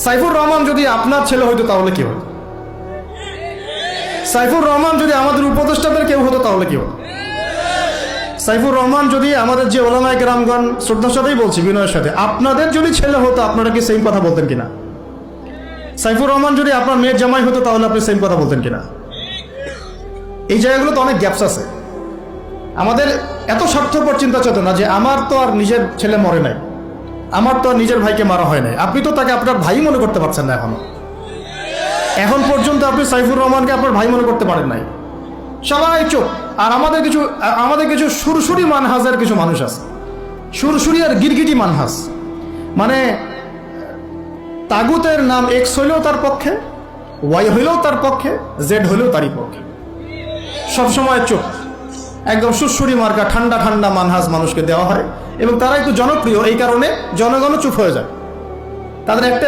সাইফুর রহমান যদি আপনার ছেলে হইতো তাহলে কি হতো? সাইফুর রহমান যদি আমাদের উপদেষ্টাদের কেউ হতো তাহলে কি হতো? সাইফুর রহমান যদি আমাদের যে ওলামায়ে কেরামগণ, শ্রদ্ধার সাথেই বলছি, বিনয়ের সাথে, আপনাদের যদি ছেলে হতো আপনারা কি সেম কথা বলতেন কিনা? সাইফুর রহমান যদি আপনার মেয়ের জামাই হতো তাহলে আপনি সেম কথা বলতেন কিনা? এই জায়গাগুলো তো অনেক গ্যাপস আছে। আমাদের এত স্বার্থপর চিন্তা চেতনা যে আমার তো আর নিজের ছেলে মরে নাই, আমার তো আর নিজের ভাইকে মারা হয় নাই, আপনি তো তাকে আপনার ভাই মনে করতে পারছেন না। এখন পর্যন্ত আপনি সাইফুর রহমানকে আপনার ভাই মনে করতে পারেন নাই। সবাই চোখ। আর আমাদের কিছু সুরসুরি মানহাজের কিছু মানুষ আছে, সুরসুরি আর গিরগিটি মানহাজ, মানে তাগুতের নাম এক্স হইলেও তার পক্ষে, ওয়াই হইলেও তার পক্ষে, জেড হইলেও তারই পক্ষে। সবসময় চোখ, একদম সুরসুরি মার্কা ঠান্ডা ঠান্ডা মানহাজ মানুষকে দেওয়া হয় এবং তারা একটু জনপ্রিয়, এই কারণে জনগণও চুপ হয়ে যায়। তাদের একটা